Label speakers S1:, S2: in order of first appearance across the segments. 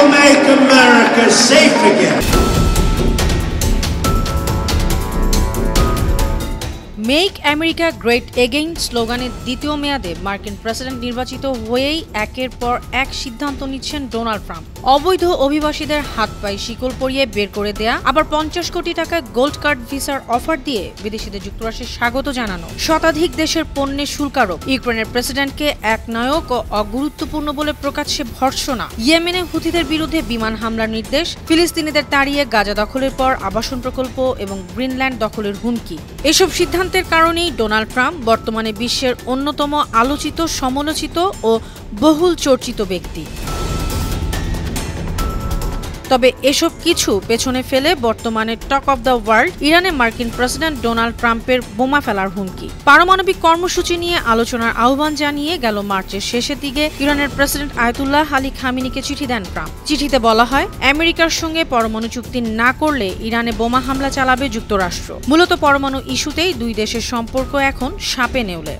S1: will make America safe again.
S2: Make America great again স্লোগানের দ্বিতীয় মেয়াদে মার্কিন প্রেসিডেন্ট নির্বাচিত হয়েই একের পর এক সিদ্ধান্ত নিচ্ছেন ডোনাল্ড ট্রাম্প। অবৈধ অভিবাসীদের হাত পায়ে শিকল পরিয়ে বের করে দেয়া, আবার 50 কোটি টাকা গোল্ড কার্ড ভিসার অফার দিয়ে বিদেশিদের যুক্তরাষ্ট্রে স্বাগত জানানো, শতাধিক দেশের পণ্যের শুল্ক আরোপ, ইউক্রেনের প্রেসিডেন্টকে একনায়ক ও অগুরুত্বপূর্ণ বলে প্রকাশ্যে ভর্ৎসনা, ইয়েমেনে হুথিদের বিরুদ্ধে বিমান হামলার নির্দেশ, ফিলিস্তিনিদের তাড়িয়ে গাজা দখলের পর আবাসন প্রকল্প এবং গ্রিনল্যান্ড দখলের হুমকি। এসব সিদ্ধান্তের কারণেই ডোনাল্ড ট্রাম্প বর্তমানে বিশ্বের অন্যতম আলোচিত, সমালোচিত ও বহুল চর্চিত ব্যক্তি। তবে এসব কিছু পেছনে ফেলে বর্তমানে টক অব দ্য ওয়ার্ল্ড ইরানে মার্কিন প্রেসিডেন্ট ডোনাল্ড ট্রাম্পের বোমা ফেলার হুমকি। পারমাণবিক কর্মসূচি নিয়ে আলোচনার আহ্বান জানিয়ে গেল মার্চের শেষের দিকে ইরানের প্রেসিডেন্ট আয়াতুল্লাহ আলী খামেনিকে চিঠি দেন ট্রাম্প। চিঠিতে বলা হয়, আমেরিকার সঙ্গে পরমাণু চুক্তি না করলে ইরানে বোমা হামলা চালাবে যুক্তরাষ্ট্র। মূলত পরমাণু ইস্যুতেই দুই দেশের সম্পর্ক এখন সাপে নেউলে।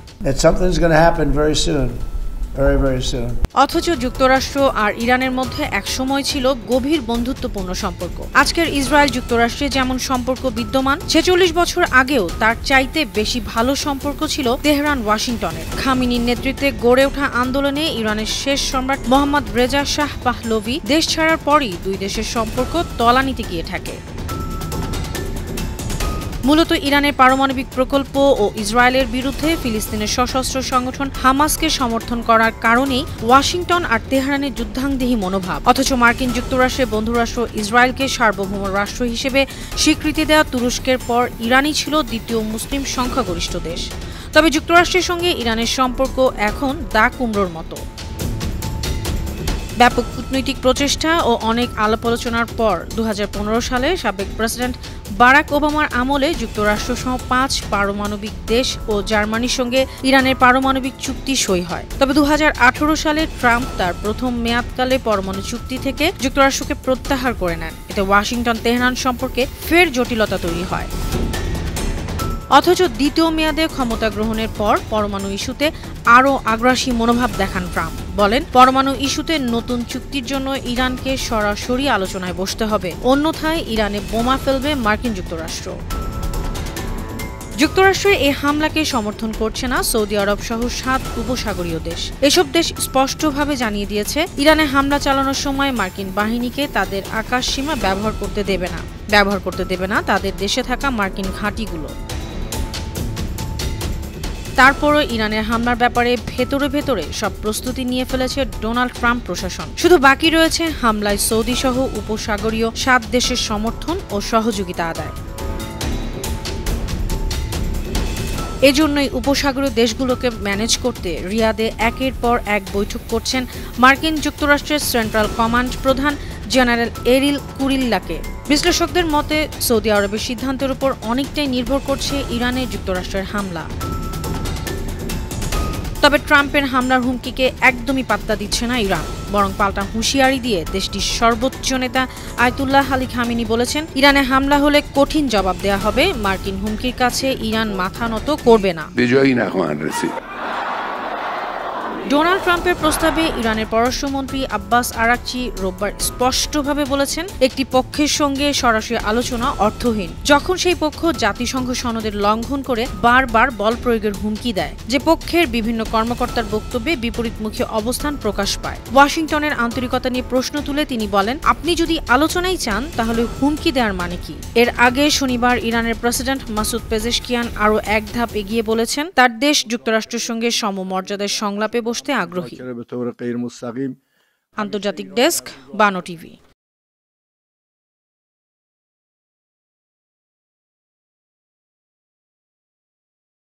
S2: অথচ যুক্তরাষ্ট্র আর ইরানের মধ্যে একসময় ছিল গভীর বন্ধুত্বপূর্ণ সম্পর্ক। আজকের ইসরায়েল যুক্তরাষ্ট্রে যেমন সম্পর্ক বিদ্যমান, 46 বছর আগেও তার চাইতে বেশি ভালো সম্পর্ক ছিল তেহরান ওয়াশিংটনের। খামেনির নেতৃত্বে গড়ে ওঠা আন্দোলনে ইরানের শেষ সম্রাট মোহাম্মদ রেজা শাহ পাহলভি দেশ ছাড়ার পরই দুই দেশের সম্পর্ক তলানিতে গিয়ে থাকে। মূলত ইরানের পারমাণবিক প্রকল্প ও ইসরায়েলের বিরুদ্ধে ফিলিস্তিনের সশস্ত্র সংগঠন হামাসকে সমর্থন করার কারণেই ওয়াশিংটন আর তেহরানের যুদ্ধাংদেহী মনোভাব। অথচ মার্কিন যুক্তরাষ্ট্রের বন্ধুরাষ্ট্র ইসরায়েলকে সার্বভৌম রাষ্ট্র হিসেবে স্বীকৃতি দেওয়া তুরস্কের পর ইরানই ছিল দ্বিতীয় মুসলিম সংখ্যাগরিষ্ঠ দেশ। তবে যুক্তরাষ্ট্রের সঙ্গে ইরানের সম্পর্ক এখন দা কুমড়োর মতো। ব্যাপক কূটনৈতিক প্রচেষ্টা ও অনেক আলাপ আলোচনার পর 2015 সালে সাবেক প্রেসিডেন্ট বারাক ওবামার আমলে যুক্তরাষ্ট্রসহ 5 পারমাণবিক দেশ ও জার্মানির সঙ্গে ইরানের পারমাণবিক চুক্তি সই হয়। তবে 2018 সালে ট্রাম্প তার প্রথম মেয়াদকালে পরমাণু চুক্তি থেকে যুক্তরাষ্ট্রকে প্রত্যাহার করে নেন। এতে ওয়াশিংটন তেহরান সম্পর্কে ফের জটিলতা তৈরি হয়। অথচ দ্বিতীয় মেয়াদে ক্ষমতা গ্রহণের পর পরমাণু ইস্যুতে আরও আগ্রাসী মনোভাব দেখান ট্রাম্প। বলেন, পরমাণু ইস্যুতে নতুন চুক্তির জন্য ইরানকে সরাসরি আলোচনায় বসতে হবে, অন্যথায় ইরানে বোমা ফেলবে মার্কিন যুক্তরাষ্ট্র। যুক্তরাষ্ট্র এই হামলাকে সমর্থন করছে না সৌদি আরব সহ 7 উপসাগরীয় দেশ। এসব দেশ স্পষ্টভাবে জানিয়ে দিয়েছে, ইরানে হামলা চালানোর সময় মার্কিন বাহিনীকে তাদের আকাশ সীমা ব্যবহার করতে দেবে না তাদের দেশে থাকা মার্কিন ঘাঁটিগুলো। তারপরও ইরানের হামলার ব্যাপারে ভেতরে সব প্রস্তুতি নিয়ে ফেলেছে ডোনাল্ড ট্রাম্প প্রশাসন। শুধু বাকি রয়েছে হামলায় সৌদি সহ উপসাগরীয় 7 দেশের সমর্থন ও সহযোগিতা আদায়। এজন্যই উপসাগরীয় দেশগুলোকে ম্যানেজ করতে রিয়াদে একের পর এক বৈঠক করছেন মার্কিন যুক্তরাষ্ট্রের সেন্ট্রাল কমান্ড প্রধান জেনারেল এরিল কুরিল্লাকে। বিশ্লেষকদের মতে, সৌদি আরবের সিদ্ধান্তের উপর অনেকটাই নির্ভর করছে ইরানের যুক্তরাষ্ট্রের হামলা। তবে ট্রাম্পের হামলার হুমকিকে একদমই পাত্তা দিচ্ছে না ইরান, বরং পাল্টা হুঁশিয়ারি দিয়ে দেশটির সর্বোচ্চ নেতা আয়াতুল্লাহ আলী খামেনি বলেছেন, ইরানে হামলা হলে কঠিন জবাব দেওয়া হবে, মার্কিন হুমকির কাছে ইরান মাথা নত করবে না। ডোনাল্ড ট্রাম্পের প্রস্তাবে ইরানের পররাষ্ট্রমন্ত্রী আব্বাস আরাকচি রোববার স্পষ্টভাবে বলেছেন, একটি পক্ষের সঙ্গে সরাসরি আলোচনা অর্থহীন যখন সেই পক্ষ জাতিসংঘ সনদের লঙ্ঘন করে বারবার বল প্রয়োগের হুমকি দেয়, যে পক্ষের বিভিন্ন কর্মকর্তার বক্তব্যে বিপরীতমুখী অবস্থান প্রকাশ পায়। ওয়াশিংটনের আন্তরিকতা নিয়ে প্রশ্ন তুলে তিনি বলেন, আপনি যদি আলোচনাই চান তাহলে হুমকি দেওয়ার মানে কি? এর আগে শনিবার ইরানের প্রেসিডেন্ট মাসুদ পেজেশকিয়ান আরও এক ধাপ এগিয়ে বলেছেন, তার দেশ যুক্তরাষ্ট্রের সঙ্গে সমমর্যাদার সংলাপে বসতে আগ্রহী। আন্তর্জাতিক ডেস্ক, বানো টিভি।